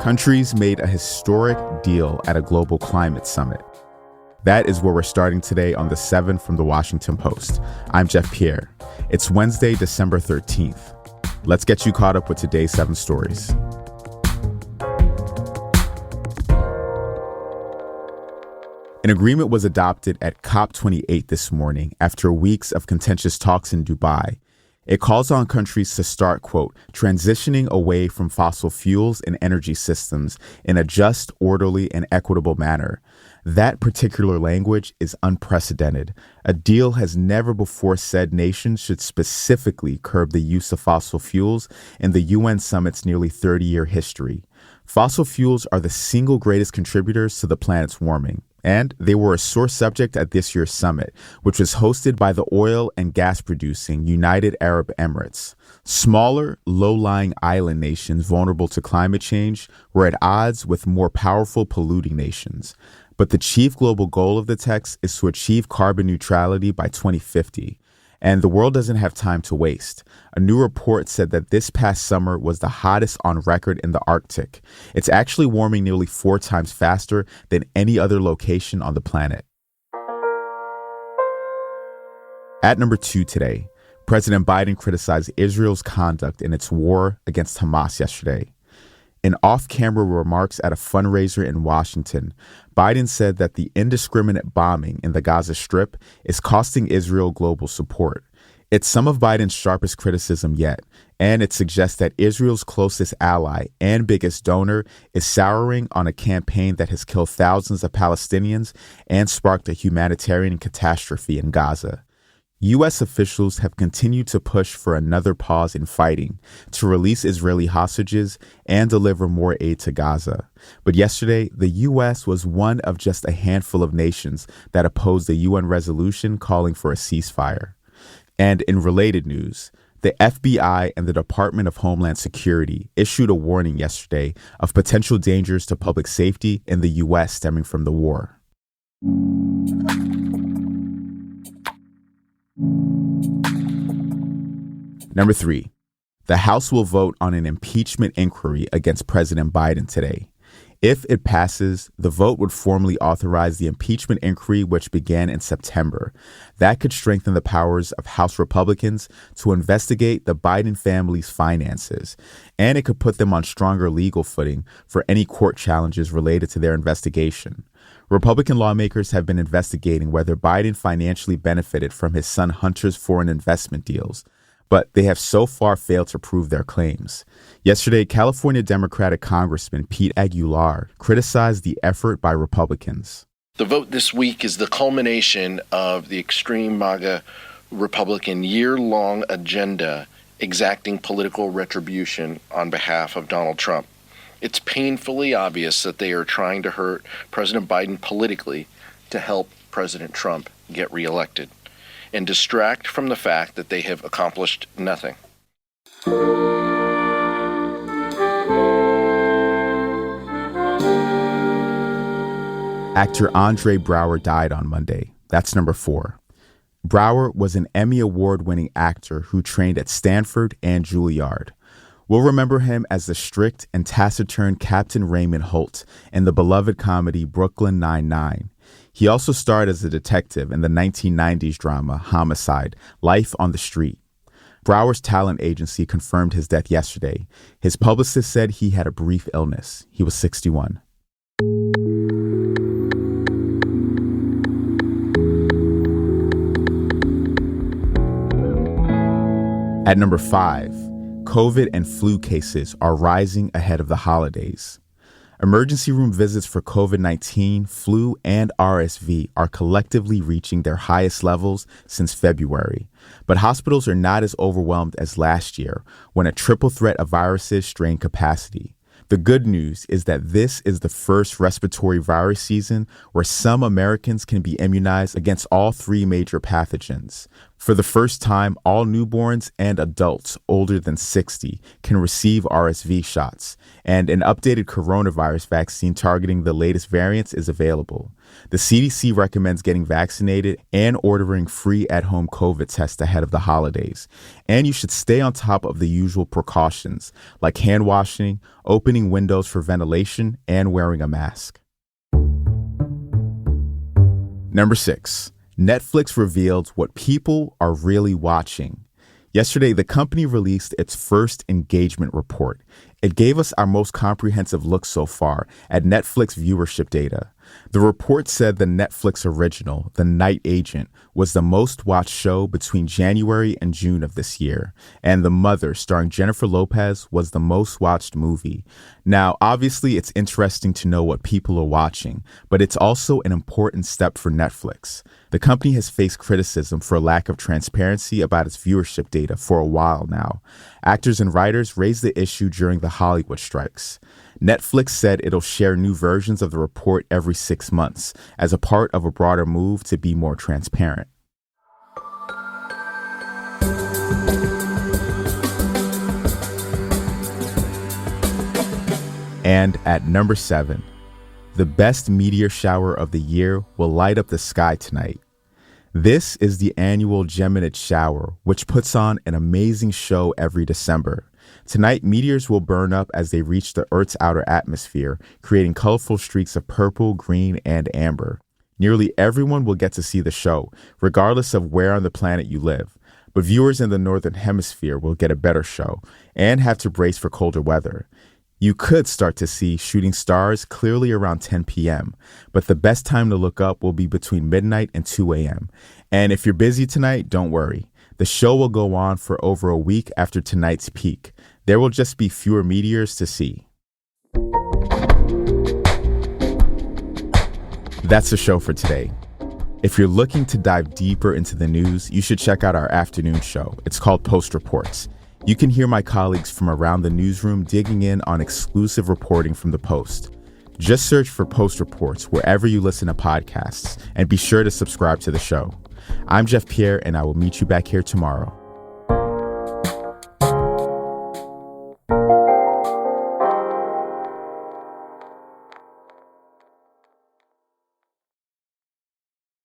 Countries made a historic deal at a global climate summit. That is where we're starting today on The 7 from The Washington Post. I'm Jeff Pierre. It's Wednesday, December 13th. Let's get you caught up with today's 7 stories. An agreement was adopted at COP28 this morning after weeks of contentious talks in Dubai. It calls on countries to start, quote, transitioning away from fossil fuels and energy systems in a just, orderly, and equitable manner. That particular language is unprecedented. A deal has never before said nations should specifically curb the use of fossil fuels in the UN summit's nearly 30-year history. Fossil fuels are the single greatest contributors to the planet's warming. And they were a sore subject at this year's summit, which was hosted by the oil and gas-producing United Arab Emirates. Smaller, low-lying island nations vulnerable to climate change were at odds with more powerful polluting nations. But the chief global goal of the text is to achieve carbon neutrality by 2050. And the world doesn't have time to waste. A new report said that this past summer was the hottest on record in the Arctic. It's actually warming nearly 4 times faster than any other location on the planet. At number 2 today, President Biden criticized Israel's conduct in its war against Hamas yesterday. In off-camera remarks at a fundraiser in Washington, Biden said that the indiscriminate bombing in the Gaza Strip is costing Israel global support. It's some of Biden's sharpest criticism yet, and it suggests that Israel's closest ally and biggest donor is souring on a campaign that has killed thousands of Palestinians and sparked a humanitarian catastrophe in Gaza. U.S. officials have continued to push for another pause in fighting, to release Israeli hostages and deliver more aid to Gaza. But yesterday, the U.S. was one of just a handful of nations that opposed the UN resolution calling for a ceasefire. And in related news, the FBI and the Department of Homeland Security issued a warning yesterday of potential dangers to public safety in the U.S. stemming from the war. Number 3, the House will vote on an impeachment inquiry against President Biden today. If it passes, the vote would formally authorize the impeachment inquiry, which began in September. That could strengthen the powers of House Republicans to investigate the Biden family's finances, and it could put them on stronger legal footing for any court challenges related to their investigation. Republican lawmakers have been investigating whether Biden financially benefited from his son Hunter's foreign investment deals, but they have so far failed to prove their claims. Yesterday, California Democratic Congressman Pete Aguilar criticized the effort by Republicans. The vote this week is the culmination of the extreme MAGA Republican year-long agenda exacting political retribution on behalf of Donald Trump. It's painfully obvious that they are trying to hurt President Biden politically to help President Trump get reelected, and distract from the fact that they have accomplished nothing. Actor Andre Braugher died on Monday. That's number 4. Braugher was an Emmy Award-winning actor who trained at Stanford and Juilliard. We'll remember him as the strict and taciturn Captain Raymond Holt in the beloved comedy Brooklyn Nine-Nine. He also starred as a detective in the 1990s drama Homicide: Life on the Street. Braugher's talent agency confirmed his death yesterday. His publicist said he had a brief illness. He was 61. At number 5, COVID and flu cases are rising ahead of the holidays. Emergency room visits for COVID-19, flu, and RSV are collectively reaching their highest levels since February. But hospitals are not as overwhelmed as last year, when a triple threat of viruses strained capacity. The good news is that this is the first respiratory virus season where some Americans can be immunized against all 3 major pathogens. For the first time, all newborns and adults older than 60 can receive RSV shots, and an updated coronavirus vaccine targeting the latest variants is available. The CDC recommends getting vaccinated and ordering free at-home COVID tests ahead of the holidays. And you should stay on top of the usual precautions, like hand washing, opening windows for ventilation, and wearing a mask. Number 6. Netflix revealed what people are really watching. Yesterday, the company released its first engagement report. It gave us our most comprehensive look so far at Netflix viewership data. The report said the Netflix original, The Night Agent, was the most watched show between January and June of this year, and The Mother, starring Jennifer Lopez, was the most watched movie. Now, obviously, it's interesting to know what people are watching, but it's also an important step for Netflix. The company has faced criticism for a lack of transparency about its viewership data for a while now. Actors and writers raised the issue during the Hollywood strikes. Netflix said it'll share new versions of the report every 6 months as a part of a broader move to be more transparent. And at number 7, the best meteor shower of the year will light up the sky tonight. This is the annual Geminid shower, which puts on an amazing show every December. Tonight, meteors will burn up as they reach the Earth's outer atmosphere, creating colorful streaks of purple, green, and amber. Nearly everyone will get to see the show, regardless of where on the planet you live. But viewers in the Northern Hemisphere will get a better show and have to brace for colder weather. You could start to see shooting stars clearly around 10 p.m., but the best time to look up will be between midnight and 2 a.m. And if you're busy tonight, don't worry. The show will go on for over a week after tonight's peak. There will just be fewer meteors to see. That's the show for today. If you're looking to dive deeper into the news, you should check out our afternoon show. It's called Post Reports. You can hear my colleagues from around the newsroom digging in on exclusive reporting from the Post. Just search for Post Reports wherever you listen to podcasts, and be sure to subscribe to the show. I'm Jeff Pierre, and I will meet you back here tomorrow.